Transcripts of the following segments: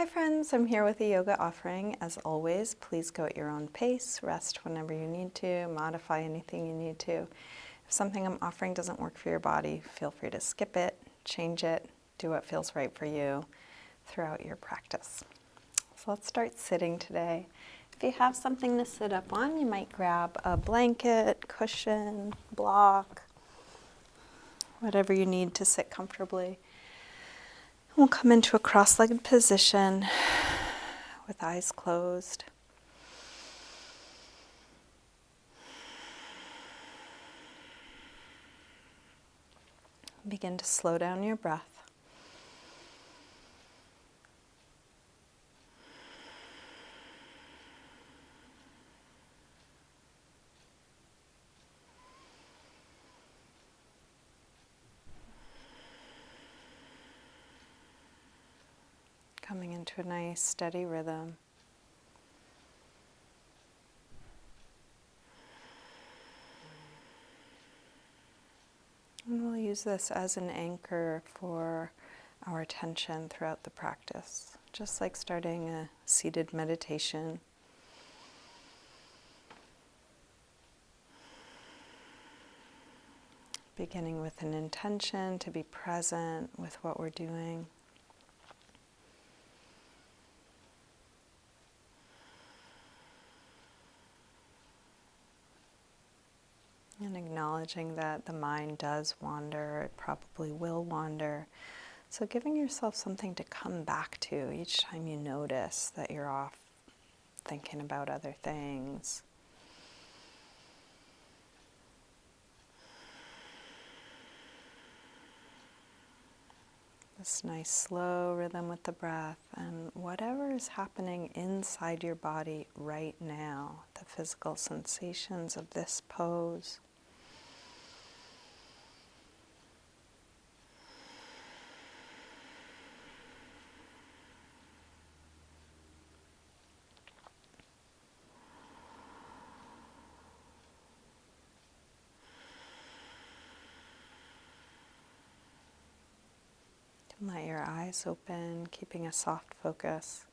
Hi friends, I'm here with a yoga offering. As always, please go at your own pace, rest whenever you need to, modify anything you need to. If something I'm offering doesn't work for your body, feel free to skip it, change it, do what feels right for you throughout your practice. So let's start sitting today. If you have something to sit up on, you might grab a blanket, cushion, block, whatever you need to sit comfortably. We'll come into a cross-legged position with eyes closed. Begin to slow down your breath. Coming into a nice steady rhythm. And we'll use this as an anchor for our attention throughout the practice, just like starting a seated meditation. Beginning with an intention to be present with what we're doing. And acknowledging that the mind does wander, it probably will wander. So giving yourself something to come back to each time you notice that you're off thinking about other things. This nice slow rhythm with the breath, and whatever is happening inside your body right now, the physical sensations of this pose. Let your eyes open, keeping a soft focus.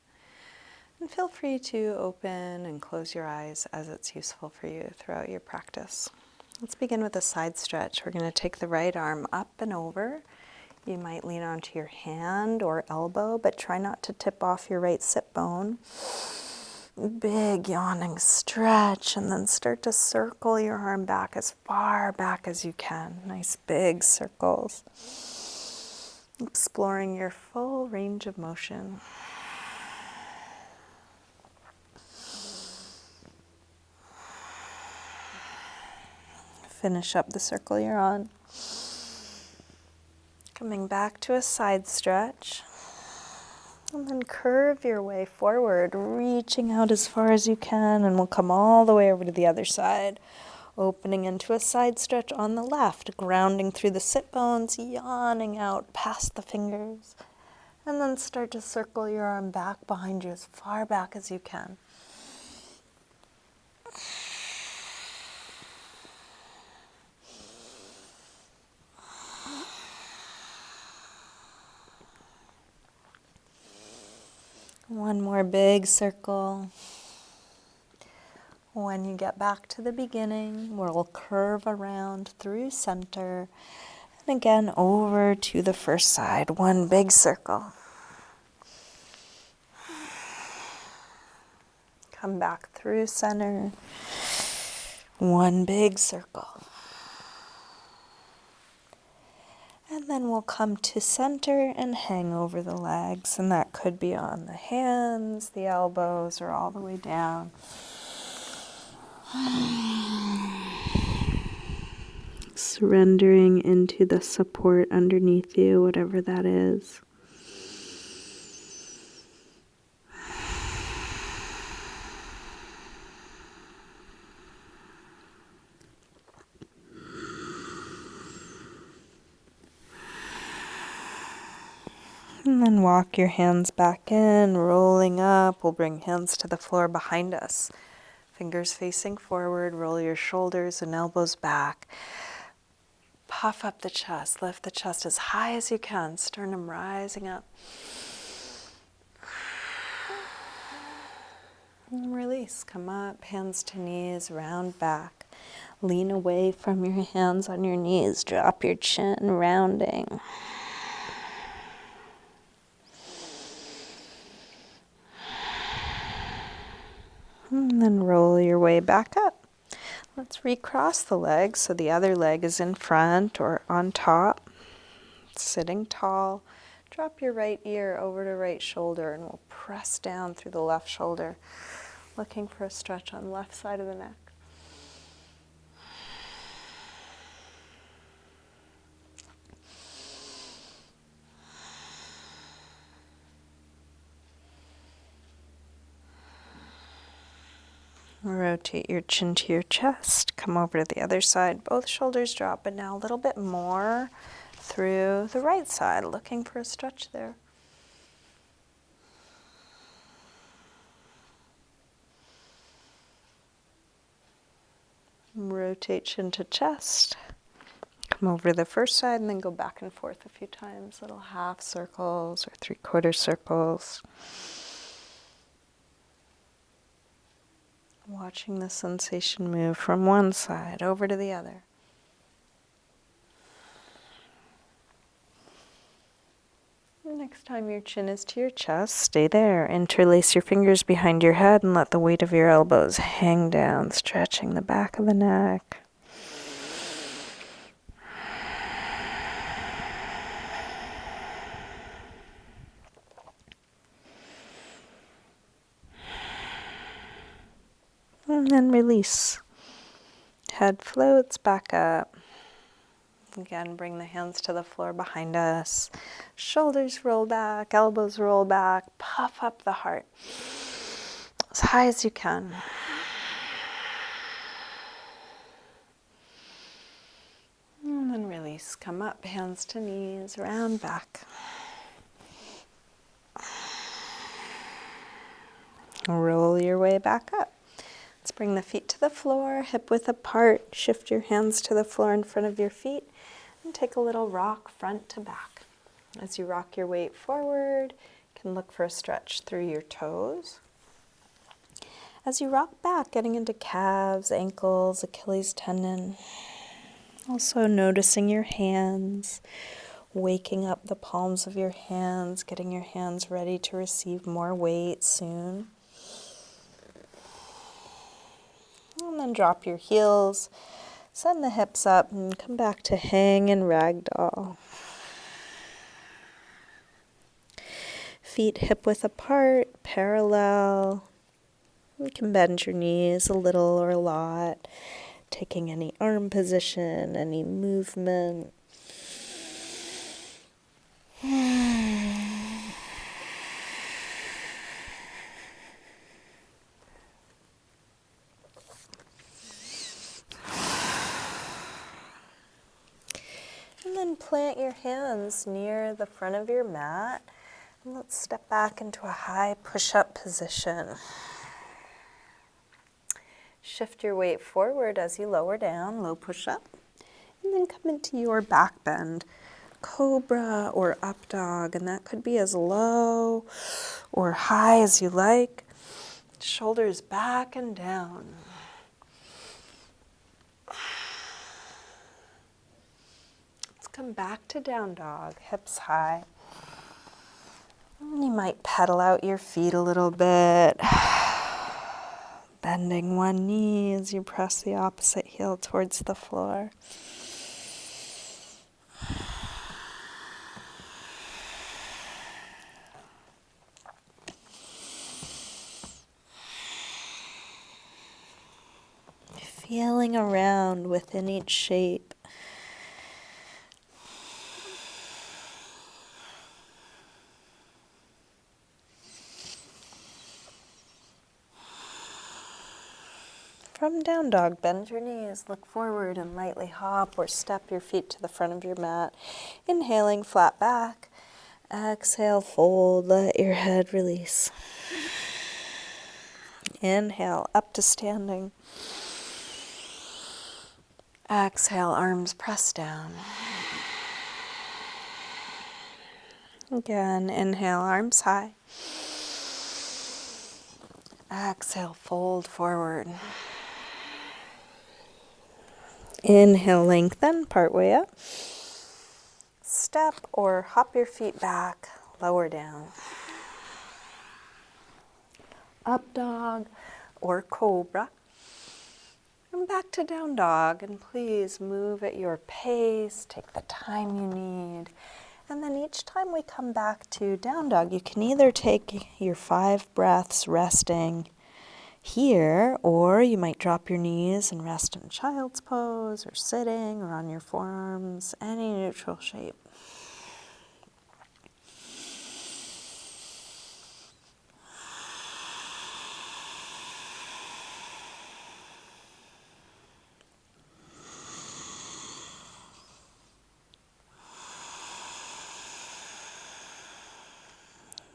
And feel free to open and close your eyes as it's useful for you throughout your practice. Let's begin with a side stretch. We're going to take the right arm up and over. You might lean onto your hand or elbow, but try not to tip off your right sit bone. Big yawning stretch, and then start to circle your arm back as far back as you can. Nice big circles. Exploring your full range of motion. Finish up the circle you're on. Coming back to a side stretch. And then curve your way forward, reaching out as far as you can, and we'll come all the way over to the other side. Opening into a side stretch on the left, grounding through the sit bones, yawning out past the fingers. And then start to circle your arm back behind you as far back as you can. One more big circle. When you get back to the beginning, we'll curve around through center. And again, over to the first side. One big circle. Come back through center. One big circle. And then we'll come to center and hang over the legs. And that could be on the hands, the elbows, or all the way down. Surrendering into the support underneath you, whatever that is. And then walk your hands back in, rolling up. We'll bring hands to the floor behind us. Fingers facing forward, roll your shoulders and elbows back. Puff up the chest, lift the chest as high as you can, sternum rising up. release. Come up, hands to knees, round back. Lean away from your hands on your knees. Drop your chin, rounding. And then roll your way back up. Let's recross the legs so the other leg is in front or on top. Sitting tall. Drop your right ear over to right shoulder and we'll press down through the left shoulder, looking for a stretch on the left side of the neck. Rotate your chin to your chest. Come over to the other side. Both shoulders drop, but now a little bit more through the right side, looking for a stretch there. Rotate chin to chest. Come over to the first side and then go back and forth a few times. Little half circles or 3/4 circles. Watching the sensation move from one side over to the other. Next time your chin is to your chest, stay there. Interlace your fingers behind your head and let the weight of your elbows hang down, stretching the back of the neck. And then release. Head floats back up. Again, bring the hands to the floor behind us. Shoulders roll back, elbows roll back. Puff up the heart as high as you can. And then release. Come up, hands to knees, round back. Roll your way back up. Let's bring the feet to the floor, hip width apart. Shift your hands to the floor in front of your feet and take a little rock front to back. As you rock your weight forward, you can look for a stretch through your toes. As you rock back, getting into calves, ankles, Achilles tendon. Also noticing your hands, waking up the palms of your hands, getting your hands ready to receive more weight soon. And then drop your heels, send the hips up, and come back to hang and ragdoll. Feet hip width apart, parallel. You can bend your knees a little or a lot, taking any arm position, any movement. And then plant your hands near the front of your mat. And let's step back into a high push-up position. Shift your weight forward as you lower down, low push-up. And then come into your back bend, cobra or up dog. And that could be as low or high as you like. Shoulders back and down. Come back to down dog, hips high. And you might pedal out your feet a little bit, bending one knee as you press the opposite heel towards the floor. Feeling around within each shape. From down dog, bend your knees, look forward and lightly hop or step your feet to the front of your mat. Inhaling, flat back. Exhale, fold, let your head release. Inhale, up to standing. Exhale, arms press down. Again, inhale, arms high. Exhale, fold forward. Inhale, lengthen, part way up. Step or hop your feet back, lower down. Up dog or cobra. And back to down dog, and please move at your pace, take the time you need. And then each time we come back to down dog, you can either take your 5 breaths resting here, or you might drop your knees and rest in child's pose, or sitting, or on your forearms, any neutral shape.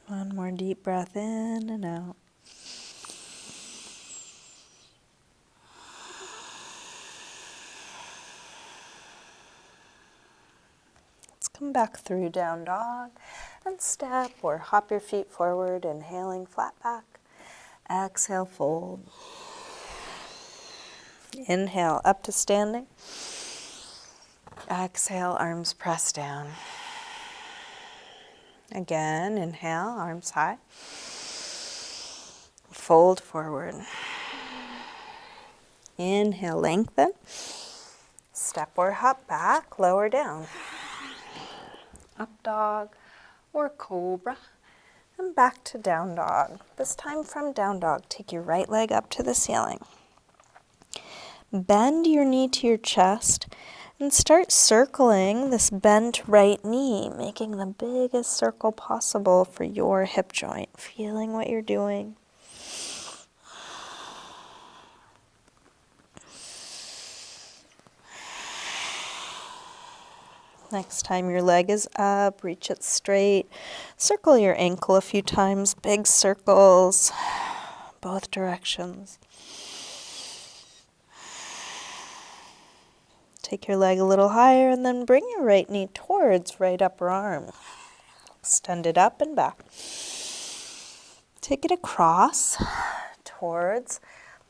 One more deep breath in and out. Let's come back through down dog and step or hop your feet forward, inhaling flat back. Exhale, fold. Inhale, up to standing. Exhale, arms press down. Again, inhale, arms high. Fold forward. Inhale, lengthen. Step or hop back, lower down. Up dog or cobra. And back to down dog. This time from down dog, take your right leg up to the ceiling. Bend your knee to your chest and start circling this bent right knee, making the biggest circle possible for your hip joint, feeling what you're doing. Next time your leg is up, reach it straight. Circle your ankle a few times, big circles, both directions. Take your leg a little higher and then bring your right knee towards right upper arm. Extend it up and back. Take it across towards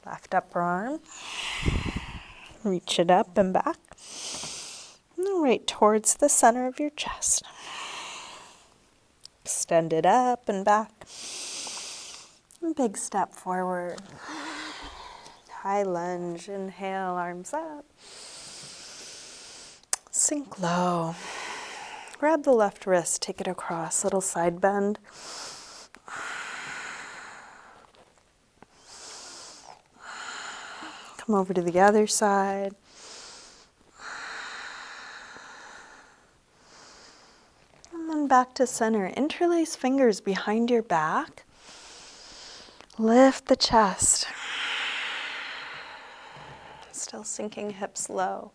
left upper arm. Reach it up and back. And right towards the center of your chest. Extend it up and back. And big step forward. High lunge. Inhale, arms up. Sink low. Grab the left wrist, take it across, little side bend. Come over to the other side. And then back to center. Interlace fingers behind your back. Lift the chest. Still sinking hips low.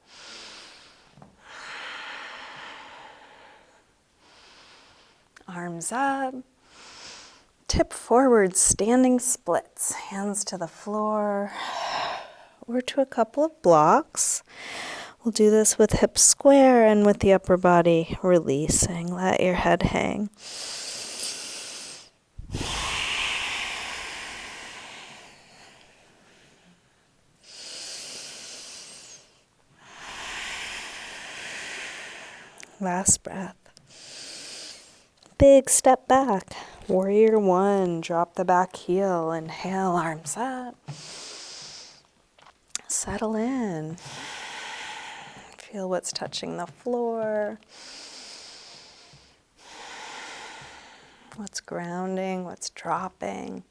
Arms up, tip forward, standing splits, hands to the floor or to a couple of blocks. We'll do this with hips square and with the upper body releasing. Let your head hang. Last breath. Big step back. Warrior 1. Drop the back heel. Inhale, arms up. Settle in. Feel what's touching the floor. What's grounding, what's dropping.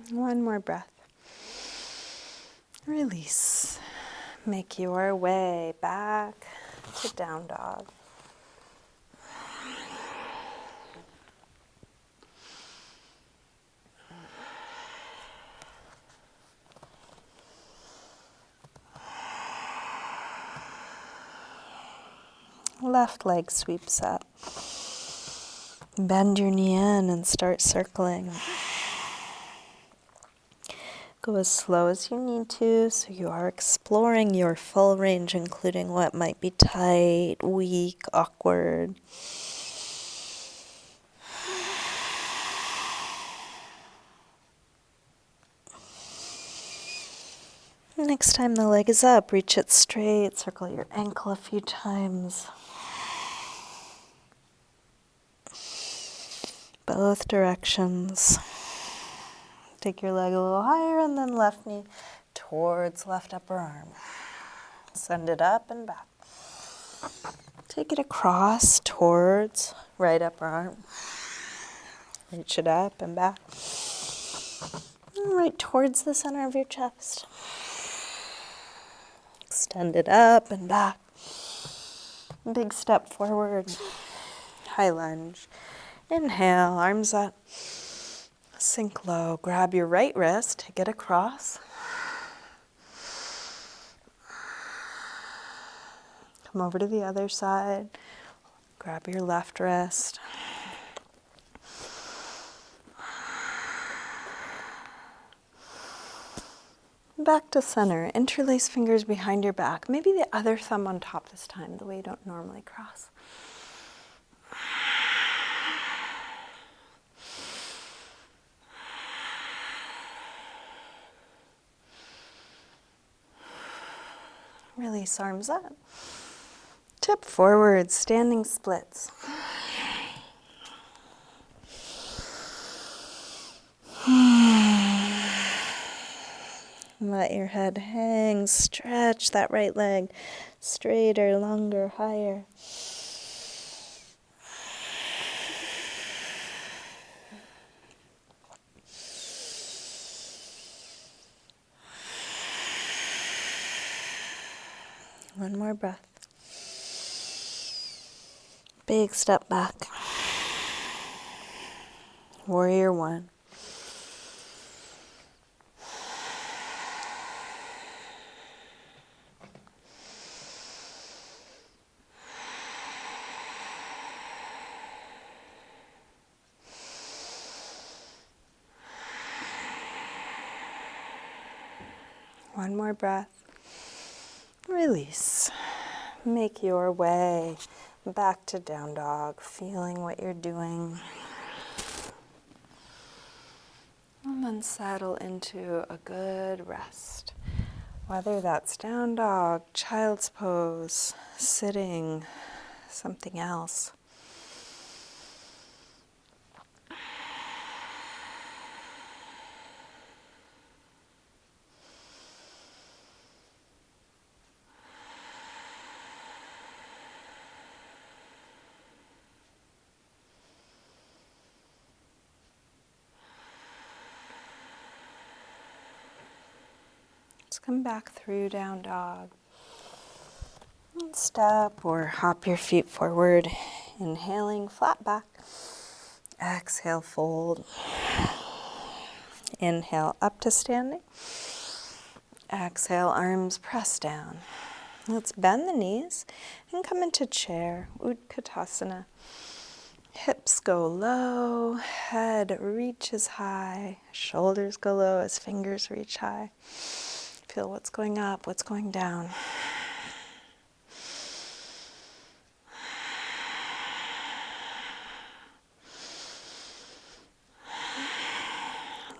One more breath. Release. Make your way back to down dog. Left leg sweeps up. Bend your knee in and start circling. Go as slow as you need to, so you are exploring your full range, including what might be tight, weak, awkward. Next time the leg is up, reach it straight, circle your ankle a few times. Both directions. Take your leg a little higher and then left knee towards left upper arm. Send it up and back. Take it across towards right upper arm. Reach it up and back. And right towards the center of your chest. Extend it up and back. Big step forward. High lunge. Inhale, arms up. Sink low. Grab your right wrist, take it across. Come over to the other side. Grab your left wrist. Back to center. Interlace fingers behind your back. Maybe the other thumb on top this time, the way you don't normally cross. Release, arms up. Tip forward, standing splits. Let your head hang, stretch that right leg straighter, longer, higher. One more breath. Big step back. Warrior one. One more breath. Release. Make your way back to down dog, feeling what you're doing. And then settle into a good rest. Whether that's down dog, child's pose, sitting, something else. Come back through down dog. And step or hop your feet forward. Inhaling, flat back. Exhale, fold. Inhale, up to standing. Exhale, arms press down. Let's bend the knees and come into chair, Utkatasana. Hips go low, head reaches high, shoulders go low as fingers reach high. Feel what's going up, what's going down.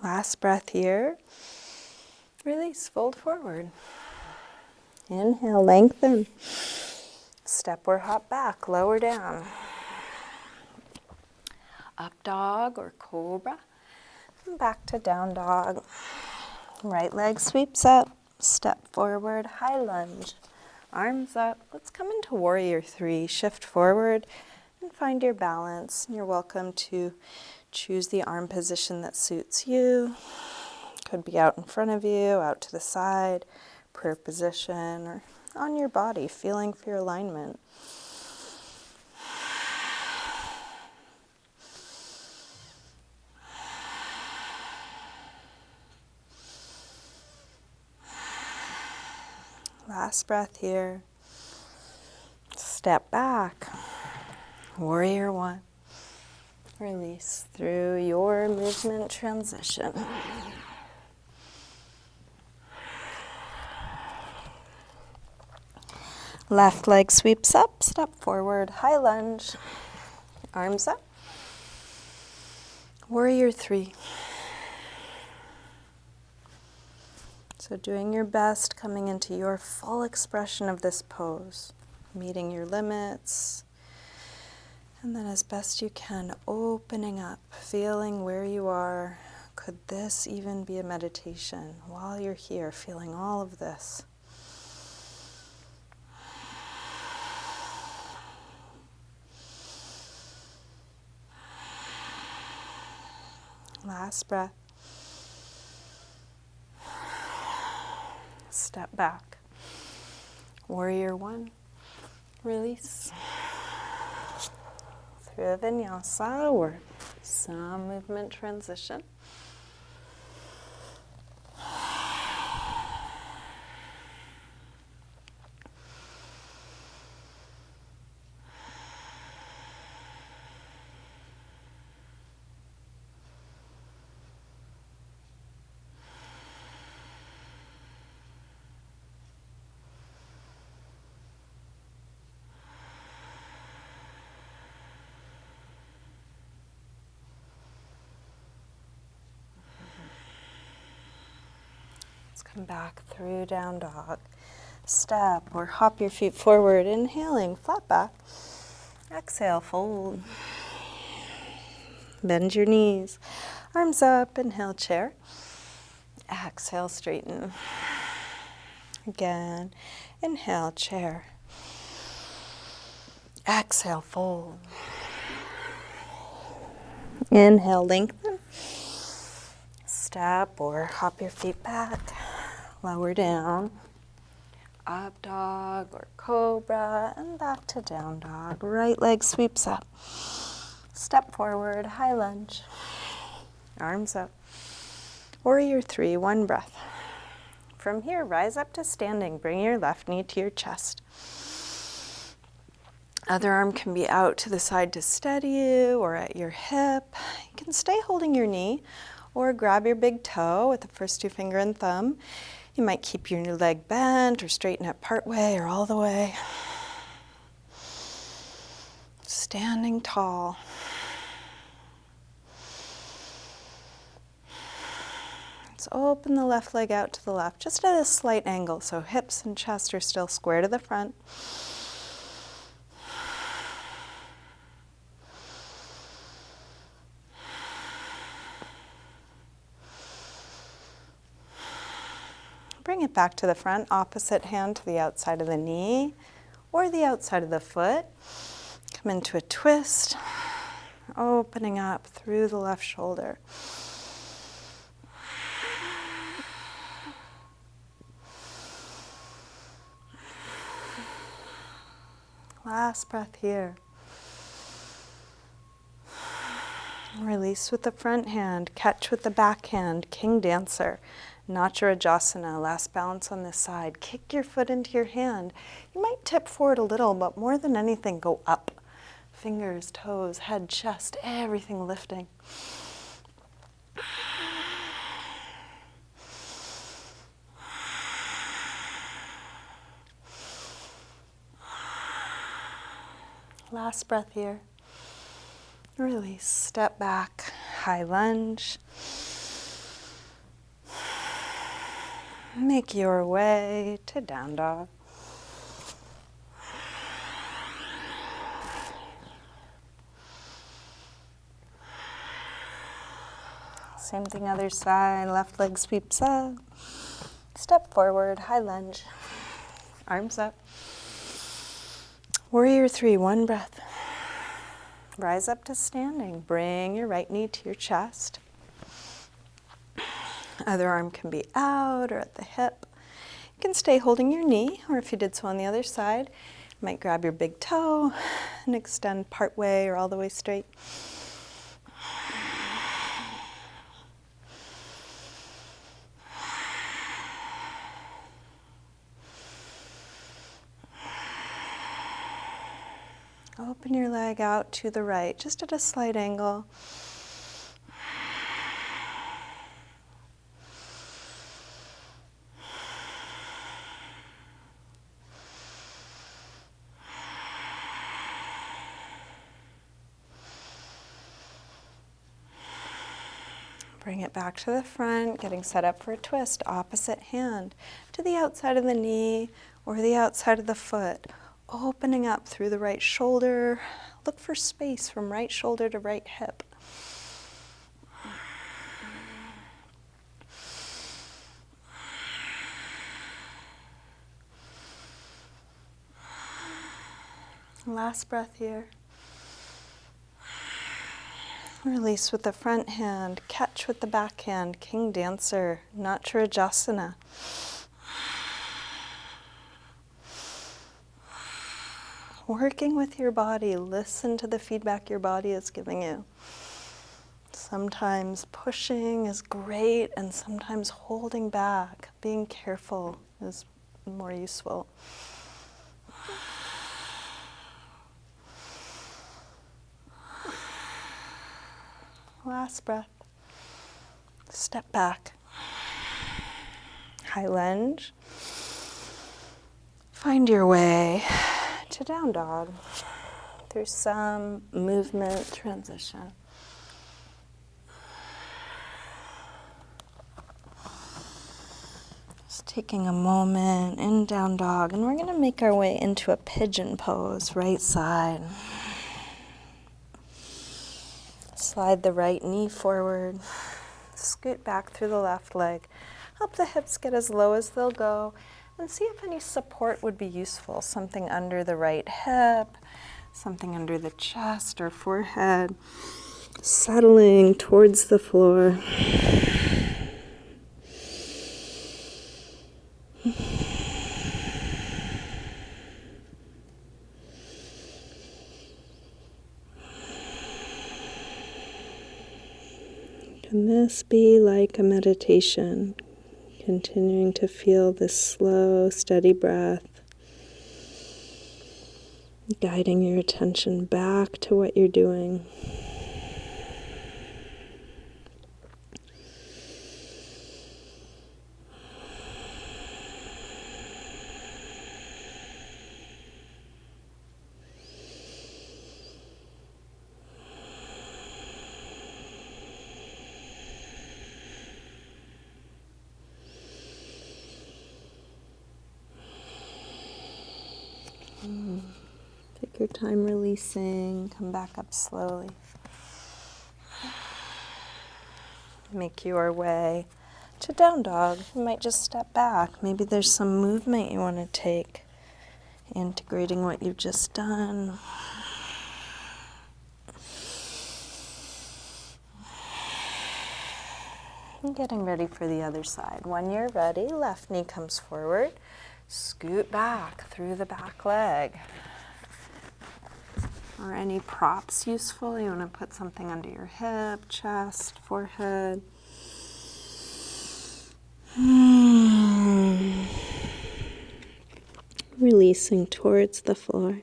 Last breath here. Release, fold forward. Inhale, lengthen. Step or hop back, lower down. Up dog or cobra. And back to down dog. Right leg sweeps up. Step forward, high lunge, arms up. Let's come into warrior three. Shift forward and find your balance. You're welcome to choose the arm position that suits you. Could be out in front of you, out to the side, prayer position, or on your body, feeling for your alignment. Last breath here. Step back. Warrior one. Release through your movement transition. Left leg sweeps up, step forward, high lunge. Arms up. Warrior three. So doing your best, coming into your full expression of this pose, meeting your limits, and then as best you can, opening up, feeling where you are. Could this even be a meditation while you're here, feeling all of this? Last breath. Step back. Warrior one. Release. Through a vinyasa or some movement transition. Come back through down dog. Step or hop your feet forward, inhaling, flat back. Exhale, fold. Bend your knees. Arms up, inhale, chair. Exhale, straighten. Again, inhale, chair. Exhale, fold. Inhale, lengthen. Step or hop your feet back. Lower down, up dog or cobra, and back to down dog. Right leg sweeps up. Step forward, high lunge. Arms up. Warrior three, one breath. From here, rise up to standing. Bring your left knee to your chest. Other arm can be out to the side to steady you or at your hip. You can stay holding your knee or grab your big toe with the first two finger and thumb. You might keep your leg bent or straighten it part way or all the way. Standing tall. Let's open the left leg out to the left, just at a slight angle, so hips and chest are still square to the front. Bring it back to the front, opposite hand to the outside of the knee or the outside of the foot. Come into a twist, opening up through the left shoulder. Last breath here. Release with the front hand, catch with the back hand, king dancer. Natarajasana, last balance on this side. Kick your foot into your hand. You might tip forward a little, but more than anything, go up. Fingers, toes, head, chest, everything lifting. Last breath here. Release, step back, high lunge. Make your way to down dog. Same thing other side, left leg sweeps up. Step forward, high lunge. Arms up. Warrior three, one breath. Rise up to standing. Bring your right knee to your chest. Other arm can be out or at the hip. You can stay holding your knee, or if you did so on the other side, you might grab your big toe and extend part way or all the way straight. Open your leg out to the right, just at a slight angle. Bring it back to the front, getting set up for a twist. Opposite hand to the outside of the knee or the outside of the foot. Opening up through the right shoulder. Look for space from right shoulder to right hip. Last breath here. Release with the front hand, catch with the back hand, King Dancer, Natarajasana. Working with your body, listen to the feedback your body is giving you. Sometimes pushing is great, and sometimes holding back, being careful is more useful. Last breath. Step back. High lunge. Find your way to down dog through some movement transition. Just taking a moment in down dog, and we're going to make our way into a pigeon pose, right side. Slide the right knee forward, scoot back through the left leg, help the hips get as low as they'll go, and see if any support would be useful. Something under the right hip, something under the chest or forehead, settling towards the floor. Can this be like a meditation? Continuing to feel this slow, steady breath, guiding your attention back to what you're doing. Take your time releasing, come back up slowly. Make your way to down dog. You might just step back. Maybe there's some movement you want to take, integrating what you've just done. And getting ready for the other side. When you're ready, left knee comes forward. Scoot back through the back leg. Are any props useful? You want to put something under your hip, chest, forehead. Releasing towards the floor.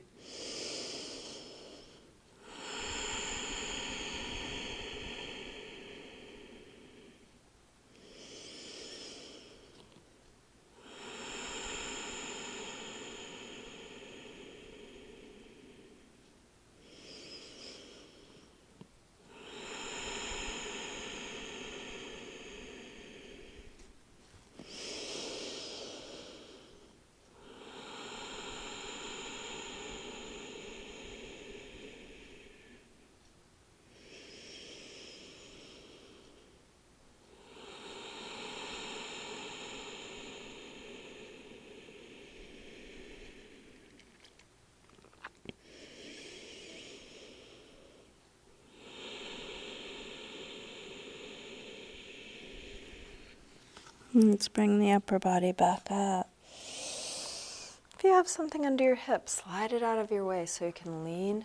Let's bring the upper body back up. If you have something under your hip, slide it out of your way so you can lean.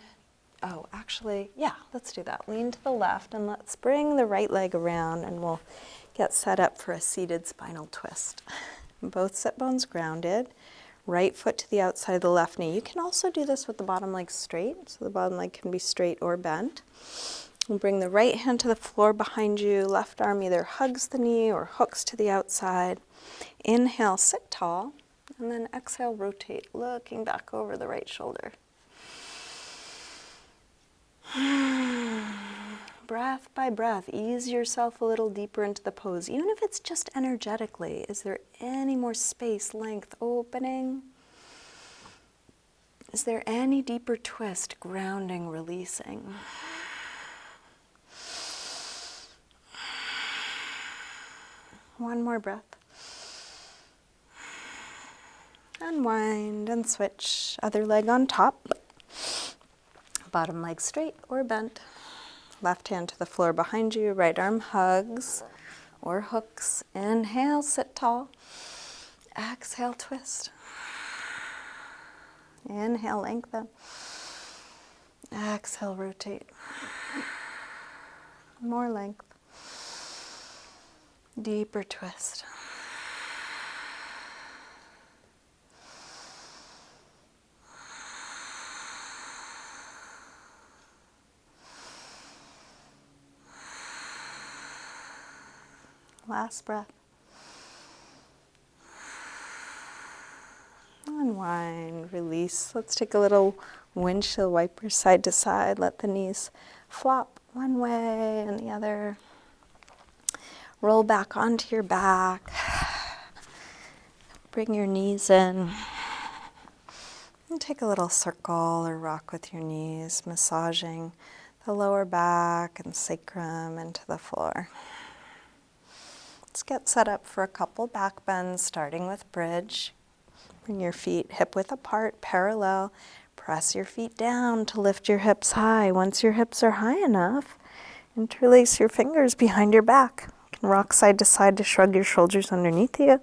Oh, actually, yeah, let's do that. Lean to the left, and let's bring the right leg around, and we'll get set up for a seated spinal twist. Both sit bones grounded. Right foot to the outside of the left knee. You can also do this with the bottom leg straight, so the bottom leg can be straight or bent. We'll bring the right hand to the floor behind you. Left arm either hugs the knee or hooks to the outside. Inhale, sit tall. And then exhale, rotate, looking back over the right shoulder. breath by breath, ease yourself a little deeper into the pose, even if it's just energetically. Is there any more space, length, opening? Is there any deeper twist, grounding, releasing? One more breath. Unwind and switch. Other leg on top. Bottom leg straight or bent. Left hand to the floor behind you. Right arm hugs or hooks. Inhale, sit tall. Exhale, twist. Inhale, lengthen. Exhale, rotate. More length. Deeper twist. Last breath. Unwind, release. Let's take a little windshield wiper side to side. Let the knees flop one way and the other. Roll back onto your back. Bring your knees in. And take a little circle or rock with your knees, massaging the lower back and sacrum into the floor. Let's get set up for a couple back bends, starting with bridge. Bring your feet hip width apart, parallel. Press your feet down to lift your hips high. Once your hips are high enough, interlace your fingers behind your back. You can rock side to side to shrug your shoulders underneath you.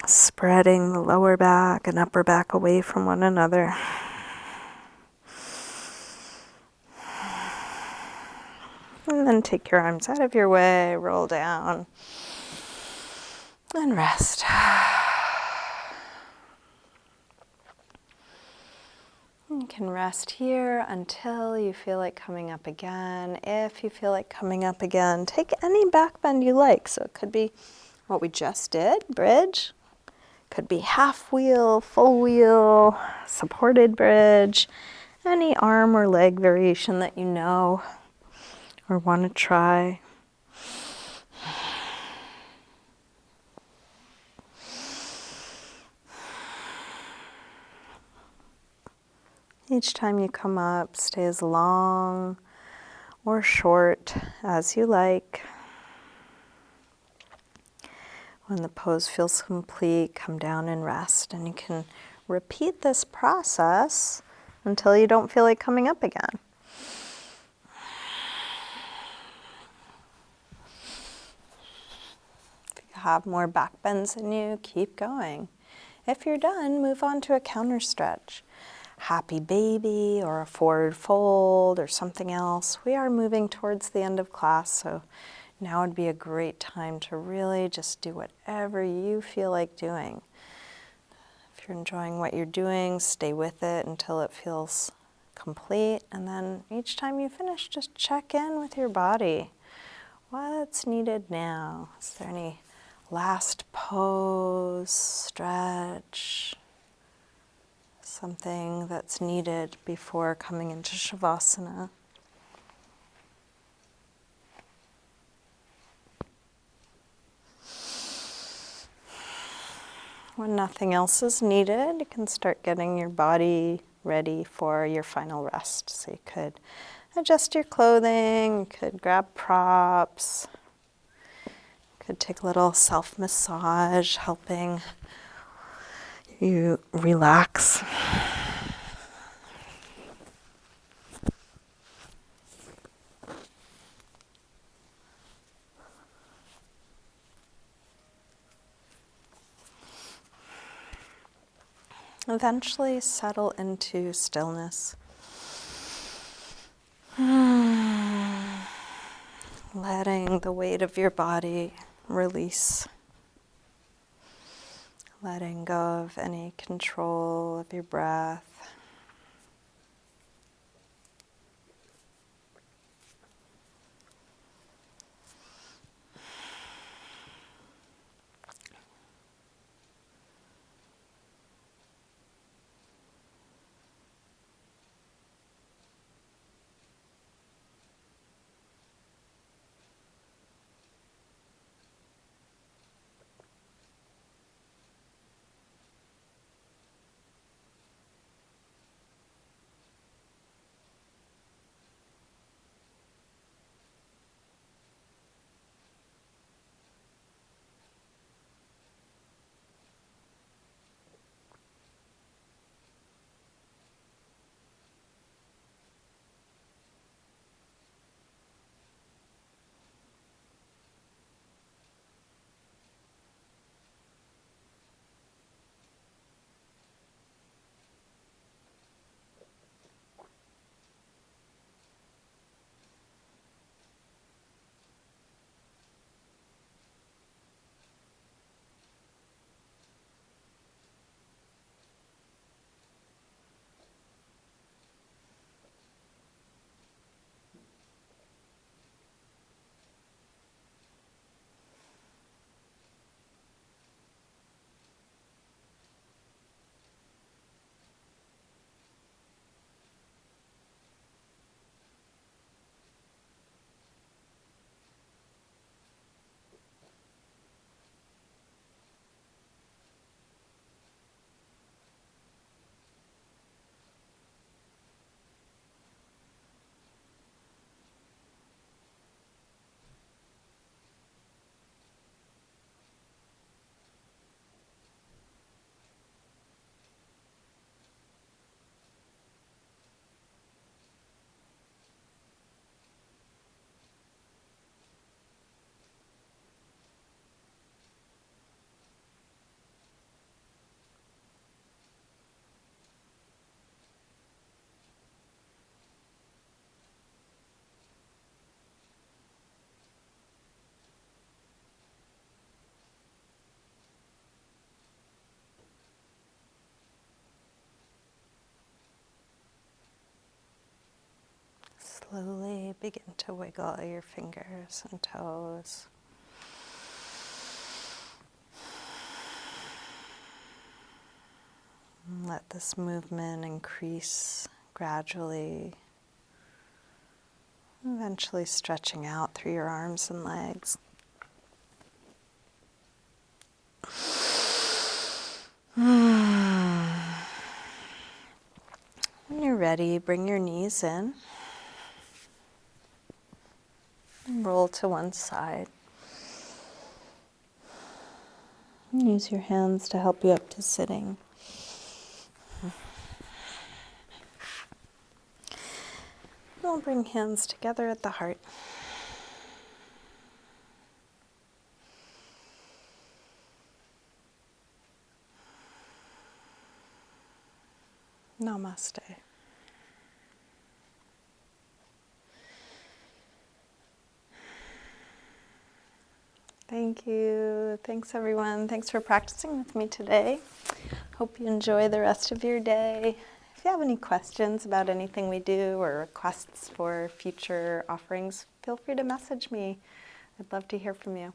Spreading the lower back and upper back away from one another. And then take your arms out of your way, roll down, and rest. You can rest here until you feel like coming up again. If you feel like coming up again, take any back bend you like. So it could be what we just did, bridge. Could be half wheel, full wheel, supported bridge. Any arm or leg variation that you know or want to try. Each time you come up, stay as long or short as you like. When the pose feels complete, come down and rest. And you can repeat this process until you don't feel like coming up again. If you have more back bends in you, keep going. If you're done, move on to a counter stretch. Happy baby or a forward fold or something else. We are moving towards the end of class, so now would be a great time to really just do whatever you feel like doing. If you're enjoying what you're doing, stay with it until it feels complete. And then each time you finish, just check in with your body. What's needed now? Is there any last pose, stretch, something that's needed before coming into Shavasana? When nothing else is needed, you can start getting your body ready for your final rest. So you could adjust your clothing, you could grab props, you could take a little self-massage, helping you relax. Eventually settle into stillness. Letting the weight of your body release. Letting go of any control of your breath. Slowly begin to wiggle your fingers and toes. And let this movement increase gradually, eventually stretching out through your arms and legs. When you're ready, bring your knees in. And roll to one side. And use your hands to help you up to sitting. We'll bring hands together at the heart. Namaste. Thank you. Thanks, everyone. Thanks for practicing with me today. Hope you enjoy the rest of your day. If you have any questions about anything we do or requests for future offerings, feel free to message me. I'd love to hear from you.